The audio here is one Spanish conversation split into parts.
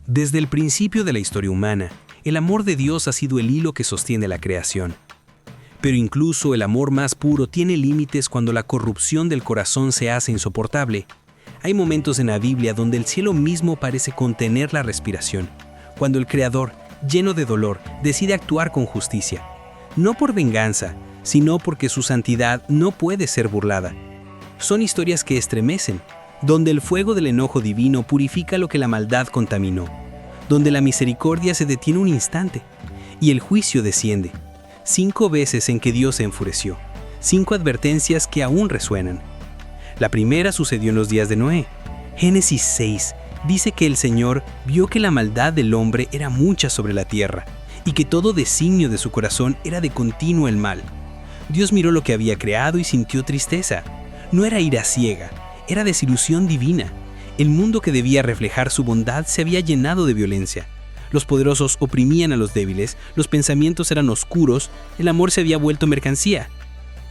Desde el principio de la historia humana, el amor de Dios ha sido el hilo que sostiene la creación. Pero incluso el amor más puro tiene límites cuando la corrupción del corazón se hace insoportable. Hay momentos en la Biblia donde el cielo mismo parece contener la respiración, cuando el Creador, lleno de dolor, decide actuar con justicia. No por venganza, sino porque su santidad no puede ser burlada. Son historias que estremecen, donde el fuego del enojo divino purifica lo que la maldad contaminó, donde la misericordia se detiene un instante y el juicio desciende. 5 veces en que Dios se enfureció, 5 advertencias que aún resuenan. La primera sucedió en los días de Noé. Génesis 6 dice que el Señor vio que la maldad del hombre era mucha sobre la tierra y que todo designio de su corazón era de continuo el mal. Dios miró lo que había creado y sintió tristeza. No era ira ciega, era desilusión divina. El mundo que debía reflejar su bondad se había llenado de violencia. Los poderosos oprimían a los débiles, los pensamientos eran oscuros, el amor se había vuelto mercancía.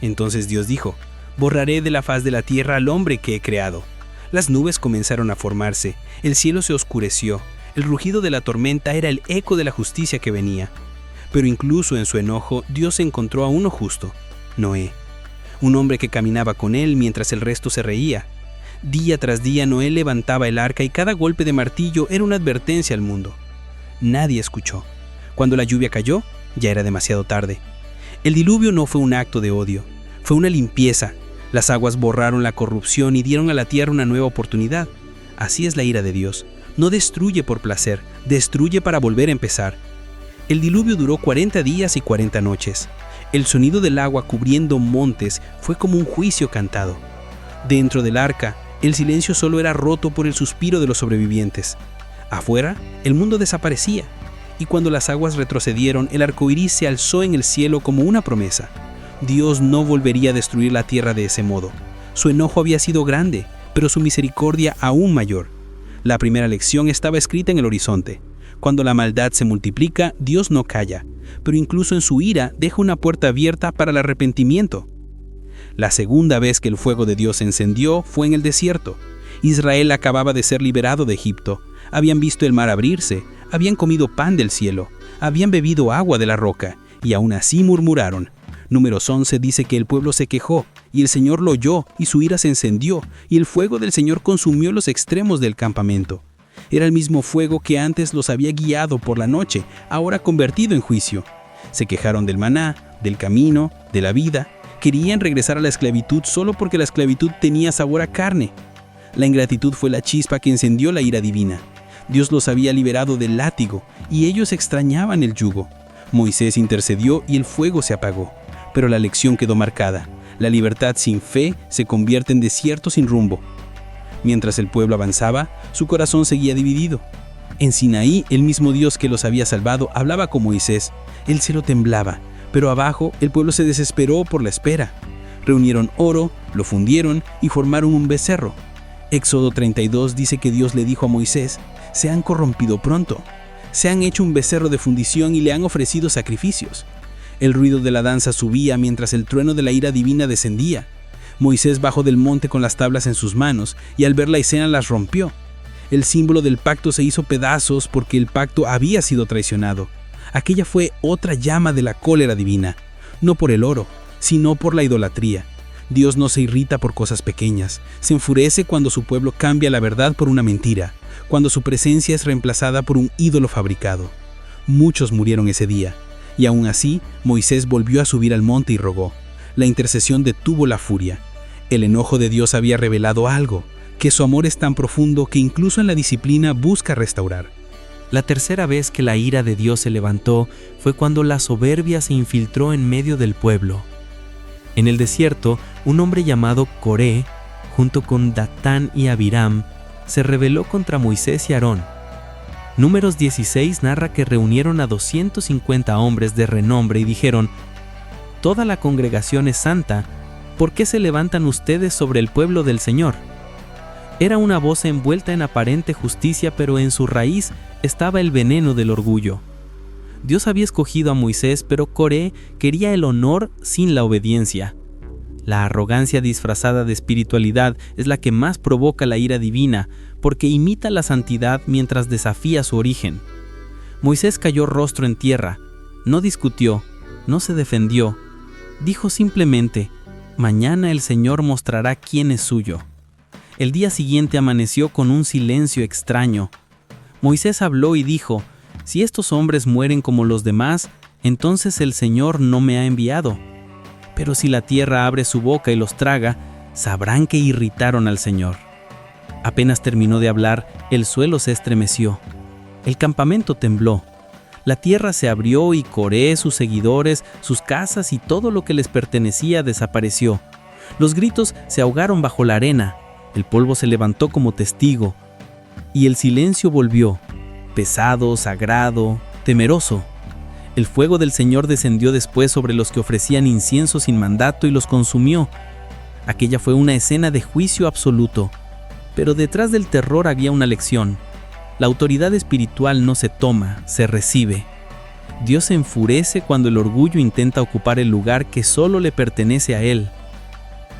Entonces Dios dijo: borraré de la faz de la tierra al hombre que he creado. Las nubes comenzaron a formarse, el cielo se oscureció, el rugido de la tormenta era el eco de la justicia que venía. Pero incluso en su enojo, Dios encontró a uno justo, Noé. Un hombre que caminaba con él mientras el resto se reía. Día tras día Noé levantaba el arca y cada golpe de martillo era una advertencia al mundo. Nadie escuchó. Cuando la lluvia cayó, ya era demasiado tarde. El diluvio no fue un acto de odio, fue una limpieza. Las aguas borraron la corrupción y dieron a la tierra una nueva oportunidad. Así es la ira de Dios. No destruye por placer, destruye para volver a empezar. El diluvio duró 40 días y 40 noches. El sonido del agua cubriendo montes fue como un juicio cantado. Dentro del arca, el silencio solo era roto por el suspiro de los sobrevivientes. Afuera, el mundo desaparecía, y cuando las aguas retrocedieron, el arco iris se alzó en el cielo como una promesa. Dios no volvería a destruir la tierra de ese modo. Su enojo había sido grande, pero su misericordia aún mayor. La primera lección estaba escrita en el horizonte. Cuando la maldad se multiplica, Dios no calla, pero incluso en su ira deja una puerta abierta para el arrepentimiento. La segunda vez que el fuego de Dios se encendió fue en el desierto. Israel acababa de ser liberado de Egipto. Habían visto el mar abrirse, habían comido pan del cielo, habían bebido agua de la roca, y aún así murmuraron. Números 11 dice que el pueblo se quejó, y el Señor lo oyó, y su ira se encendió, y el fuego del Señor consumió los extremos del campamento. Era el mismo fuego que antes los había guiado por la noche, ahora convertido en juicio. Se quejaron del maná, del camino, de la vida. Querían regresar a la esclavitud solo porque la esclavitud tenía sabor a carne. La ingratitud fue la chispa que encendió la ira divina. Dios los había liberado del látigo, y ellos extrañaban el yugo. Moisés intercedió y el fuego se apagó. Pero la lección quedó marcada. La libertad sin fe se convierte en desierto sin rumbo. Mientras el pueblo avanzaba, su corazón seguía dividido. En Sinaí, el mismo Dios que los había salvado hablaba con Moisés. El cielo temblaba, pero abajo el pueblo se desesperó por la espera. Reunieron oro, lo fundieron y formaron un becerro. Éxodo 32 dice que Dios le dijo a Moisés: se han corrompido pronto. Se han hecho un becerro de fundición y le han ofrecido sacrificios. El ruido de la danza subía mientras el trueno de la ira divina descendía. Moisés bajó del monte con las tablas en sus manos y al ver la escena las rompió. El símbolo del pacto se hizo pedazos porque el pacto había sido traicionado. Aquella fue otra llama de la cólera divina, no por el oro, sino por la idolatría. Dios no se irrita por cosas pequeñas, se enfurece cuando su pueblo cambia la verdad por una mentira, cuando su presencia es reemplazada por un ídolo fabricado. Muchos murieron ese día, y aún así Moisés volvió a subir al monte y rogó. La intercesión detuvo la furia. El enojo de Dios había revelado algo, que su amor es tan profundo que incluso en la disciplina busca restaurar. La tercera vez que la ira de Dios se levantó fue cuando la soberbia se infiltró en medio del pueblo. En el desierto, un hombre llamado Coré, junto con Datán y Abiram, se rebeló contra Moisés y Aarón. Números 16 narra que reunieron a 250 hombres de renombre y dijeron: «Toda la congregación es santa, ¿por qué se levantan ustedes sobre el pueblo del Señor?». Era una voz envuelta en aparente justicia, pero en su raíz estaba el veneno del orgullo. Dios había escogido a Moisés, pero Coré quería el honor sin la obediencia. La arrogancia disfrazada de espiritualidad es la que más provoca la ira divina, porque imita la santidad mientras desafía su origen. Moisés cayó rostro en tierra, no discutió, no se defendió, dijo simplemente: mañana el Señor mostrará quién es suyo. El día siguiente amaneció con un silencio extraño. Moisés habló y dijo: si estos hombres mueren como los demás, entonces el Señor no me ha enviado. Pero si la tierra abre su boca y los traga, sabrán que irritaron al Señor. Apenas terminó de hablar, el suelo se estremeció. El campamento tembló. La tierra se abrió y Coré, sus seguidores, sus casas y todo lo que les pertenecía desapareció. Los gritos se ahogaron bajo la arena. El polvo se levantó como testigo. Y el silencio volvió, pesado, sagrado, temeroso. El fuego del Señor descendió después sobre los que ofrecían incienso sin mandato y los consumió. Aquella fue una escena de juicio absoluto. Pero detrás del terror había una lección. La autoridad espiritual no se toma, se recibe. Dios se enfurece cuando el orgullo intenta ocupar el lugar que solo le pertenece a Él.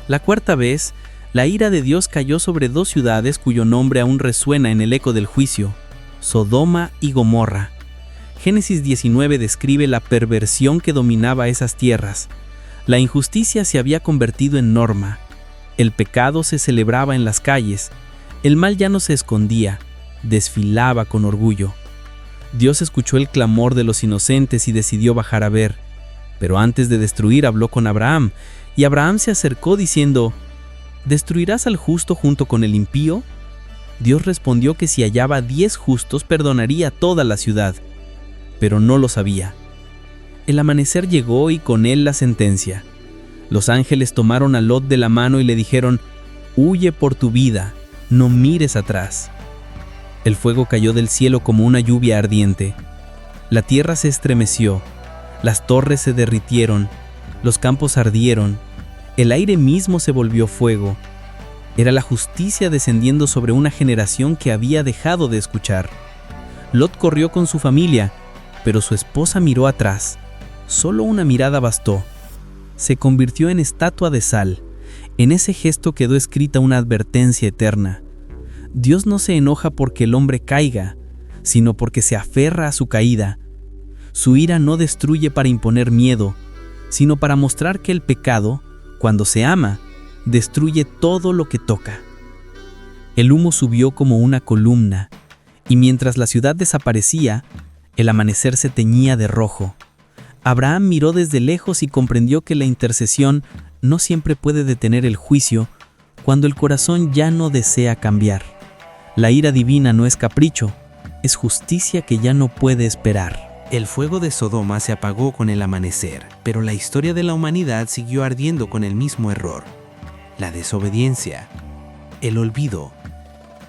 La cuarta vez, la ira de Dios cayó sobre dos ciudades cuyo nombre aún resuena en el eco del juicio: Sodoma y Gomorra. Génesis 19 describe la perversión que dominaba esas tierras. La injusticia se había convertido en norma. El pecado se celebraba en las calles. El mal ya no se escondía, desfilaba con orgullo. Dios escuchó el clamor de los inocentes y decidió bajar a ver. Pero antes de destruir habló con Abraham, y Abraham se acercó diciendo: ¿destruirás al justo junto con el impío? Dios respondió que si hallaba 10 justos perdonaría toda la ciudad. Pero no lo sabía. El amanecer llegó y con él la sentencia. Los ángeles tomaron a Lot de la mano y le dijeron: huye por tu vida, no mires atrás. El fuego cayó del cielo como una lluvia ardiente. La tierra se estremeció, las torres se derritieron, los campos ardieron, el aire mismo se volvió fuego. Era la justicia descendiendo sobre una generación que había dejado de escuchar. Lot corrió con su familia, pero su esposa miró atrás. Solo una mirada bastó. Se convirtió en estatua de sal. En ese gesto quedó escrita una advertencia eterna. Dios no se enoja porque el hombre caiga, sino porque se aferra a su caída. Su ira no destruye para imponer miedo, sino para mostrar que el pecado, cuando se ama, destruye todo lo que toca. El humo subió como una columna, y mientras la ciudad desaparecía, el amanecer se teñía de rojo. Abraham miró desde lejos y comprendió que la intercesión no siempre puede detener el juicio cuando el corazón ya no desea cambiar. La ira divina no es capricho, es justicia que ya no puede esperar. El fuego de Sodoma se apagó con el amanecer, pero la historia de la humanidad siguió ardiendo con el mismo error: la desobediencia, el olvido,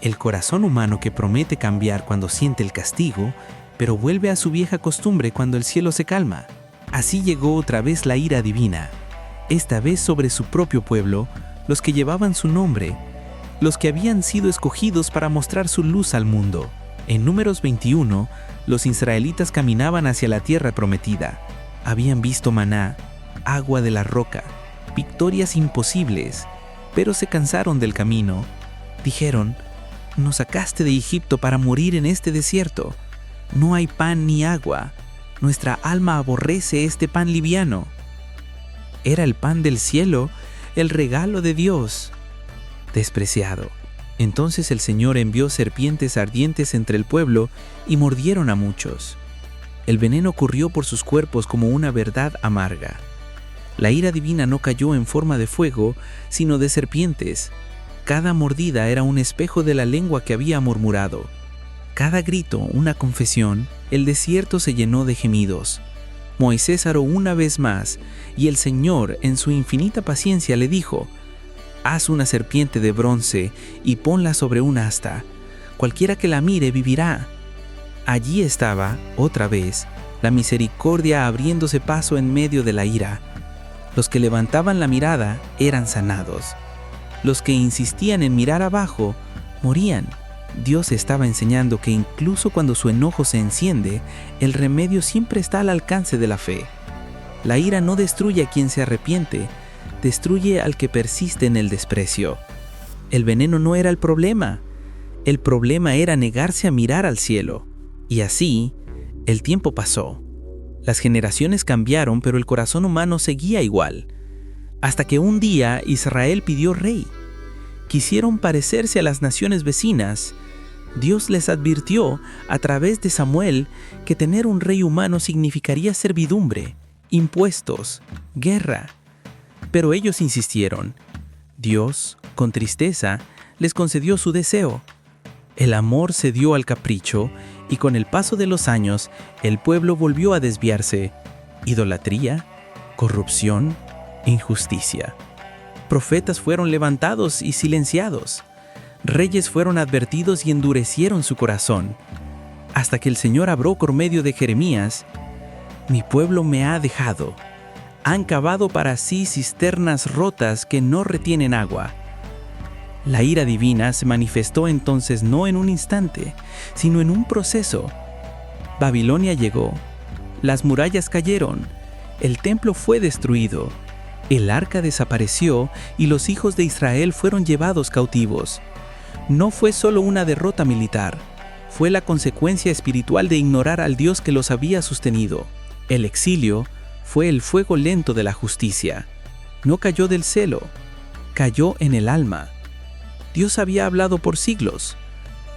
el corazón humano que promete cambiar cuando siente el castigo, pero vuelve a su vieja costumbre cuando el cielo se calma. Así llegó otra vez la ira divina, esta vez sobre su propio pueblo, los que llevaban su nombre, los que habían sido escogidos para mostrar su luz al mundo. En Números 21, los israelitas caminaban hacia la tierra prometida. Habían visto maná, agua de la roca, victorias imposibles, pero se cansaron del camino. Dijeron: nos sacaste de Egipto para morir en este desierto. No hay pan ni agua. Nuestra alma aborrece este pan liviano. Era el pan del cielo, el regalo de Dios. Despreciado. Entonces el Señor envió serpientes ardientes entre el pueblo y mordieron a muchos. El veneno corrió por sus cuerpos como una verdad amarga. La ira divina no cayó en forma de fuego, sino de serpientes. Cada mordida era un espejo de la lengua que había murmurado. Cada grito, una confesión. El desierto se llenó de gemidos. Moisés aró una vez más, y el Señor, en su infinita paciencia, le dijo: haz una serpiente de bronce y ponla sobre un asta. Cualquiera que la mire vivirá. Allí estaba, otra vez, la misericordia abriéndose paso en medio de la ira. Los que levantaban la mirada eran sanados. Los que insistían en mirar abajo morían. Dios estaba enseñando que incluso cuando su enojo se enciende, el remedio siempre está al alcance de la fe. La ira no destruye a quien se arrepiente, destruye al que persiste en el desprecio. El veneno no era el problema, El problema era negarse a mirar al cielo. Y así, el tiempo pasó. Las generaciones cambiaron, pero el corazón humano seguía igual. Hasta que un día Israel pidió rey. Quisieron parecerse a las naciones vecinas. Dios les advirtió a través de Samuel que tener un rey humano significaría servidumbre, impuestos, guerra. Pero ellos insistieron. Dios, con tristeza, les concedió su deseo. El amor cedió al capricho y con el paso de los años, el pueblo volvió a desviarse. Idolatría, corrupción, injusticia. Profetas fueron levantados y silenciados. Reyes fueron advertidos y endurecieron su corazón. Hasta que el Señor habló por medio de Jeremías: «Mi pueblo me ha dejado. Han cavado para sí cisternas rotas que no retienen agua». La ira divina se manifestó entonces no en un instante, sino en un proceso. Babilonia llegó, las murallas cayeron, el templo fue destruido, el arca desapareció y los hijos de Israel fueron llevados cautivos. No fue solo una derrota militar, fue la consecuencia espiritual de ignorar al Dios que los había sostenido. El exilio fue el fuego lento de la justicia. No cayó del cielo, cayó en el alma. Dios había hablado por siglos,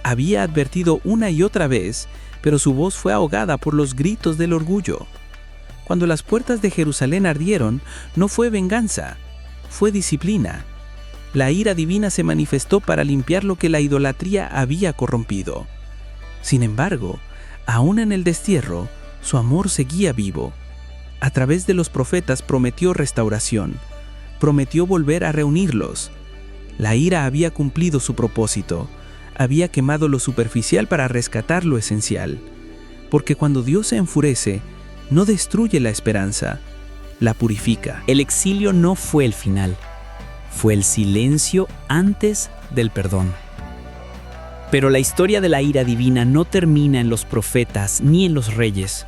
había advertido una y otra vez, pero su voz fue ahogada por los gritos del orgullo. Cuando las puertas de Jerusalén ardieron, no fue venganza, fue disciplina. La ira divina se manifestó para limpiar lo que la idolatría había corrompido. Sin embargo, aún en el destierro, su amor seguía vivo. A través de los profetas prometió restauración, prometió volver a reunirlos. La ira había cumplido su propósito, había quemado lo superficial para rescatar lo esencial. Porque cuando Dios se enfurece, no destruye la esperanza, la purifica. El exilio no fue el final, fue el silencio antes del perdón. Pero la historia de la ira divina no termina en los profetas ni en los reyes.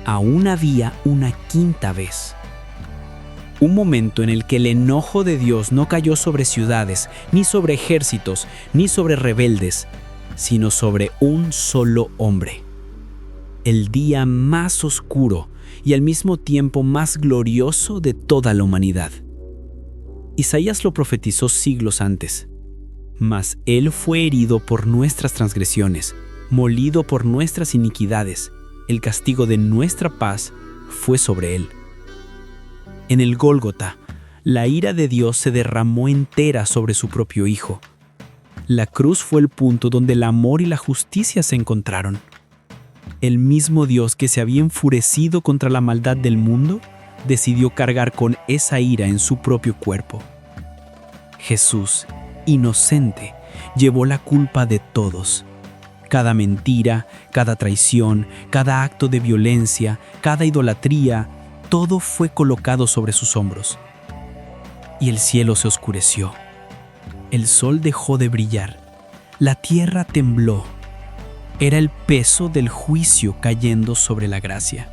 Aún había una quinta vez. Un momento en el que el enojo de Dios no cayó sobre ciudades, ni sobre ejércitos, ni sobre rebeldes, sino sobre un solo hombre. El día más oscuro y al mismo tiempo más glorioso de toda la humanidad. Isaías lo profetizó siglos antes. Mas Él fue herido por nuestras transgresiones, molido por nuestras iniquidades. El castigo de nuestra paz fue sobre Él. En el Gólgota, la ira de Dios se derramó entera sobre su propio Hijo. La cruz fue el punto donde el amor y la justicia se encontraron. El mismo Dios que se había enfurecido contra la maldad del mundo, decidió cargar con esa ira en su propio cuerpo. Jesús, inocente, llevó la culpa de todos. Cada mentira, cada traición, cada acto de violencia, cada idolatría, todo fue colocado sobre sus hombros. Y el cielo se oscureció. El sol dejó de brillar. La tierra tembló. Era el peso del juicio cayendo sobre la gracia.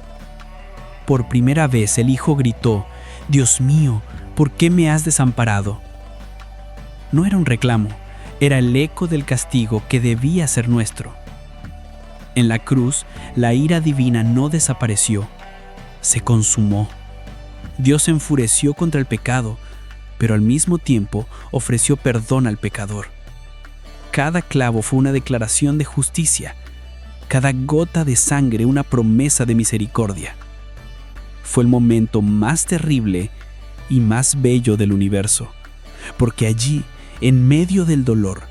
Por primera vez el Hijo gritó: «Dios mío, ¿por qué me has desamparado?». No era un reclamo, era el eco del castigo que debía ser nuestro. En la cruz, la ira divina no desapareció, se consumó. Dios se enfureció contra el pecado, pero al mismo tiempo ofreció perdón al pecador. Cada clavo fue una declaración de justicia, cada gota de sangre una promesa de misericordia. Fue el momento más terrible y más bello del universo, porque allí, en medio del dolor,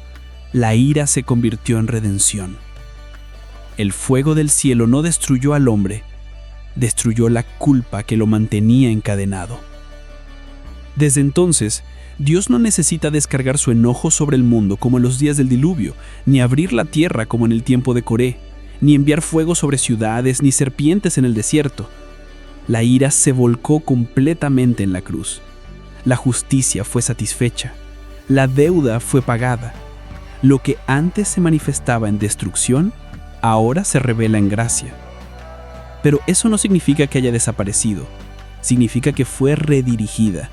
la ira se convirtió en redención. El fuego del cielo no destruyó al hombre, destruyó la culpa que lo mantenía encadenado. Desde entonces, Dios no necesita descargar su enojo sobre el mundo como en los días del diluvio, ni abrir la tierra como en el tiempo de Coré, ni enviar fuego sobre ciudades, ni serpientes en el desierto. La ira se volcó completamente en la cruz. La justicia fue satisfecha. La deuda fue pagada. Lo que antes se manifestaba en destrucción, ahora se revela en gracia. Pero eso no significa que haya desaparecido. Significa que fue redirigida.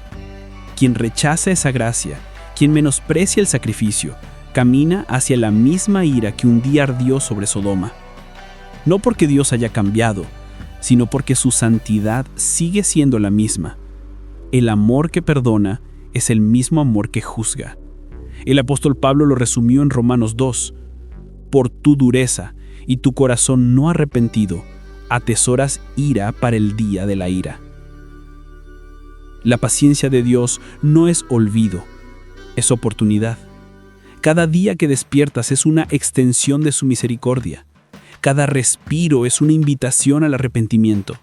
Quien rechaza esa gracia, quien menosprecia el sacrificio, camina hacia la misma ira que un día ardió sobre Sodoma. No porque Dios haya cambiado, sino porque su santidad sigue siendo la misma. El amor que perdona es el mismo amor que juzga. El apóstol Pablo lo resumió en Romanos 2. Por tu dureza y tu corazón no arrepentido, atesoras ira para el día de la ira. La paciencia de Dios no es olvido, es oportunidad. Cada día que despiertas es una extensión de su misericordia. Cada respiro es una invitación al arrepentimiento.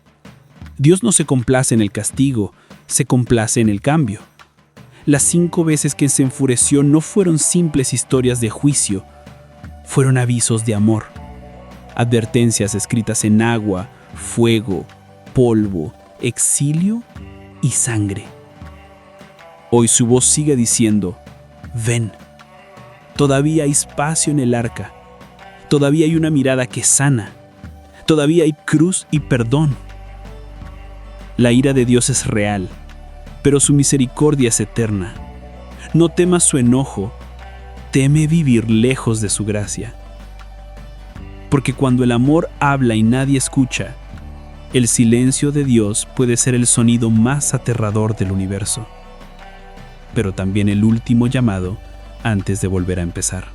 Dios no se complace en el castigo, se complace en el cambio. Las 5 veces que se enfureció no fueron simples historias de juicio, fueron avisos de amor. Advertencias escritas en agua, fuego, polvo, exilio y sangre. Hoy su voz sigue diciendo, ven. Todavía hay espacio en el arca. Todavía hay una mirada que sana. Todavía hay cruz y perdón. La ira de Dios es real, pero su misericordia es eterna. No temas su enojo, teme vivir lejos de su gracia. Porque cuando el amor habla y nadie escucha, el silencio de Dios puede ser el sonido más aterrador del universo, pero también el último llamado antes de volver a empezar.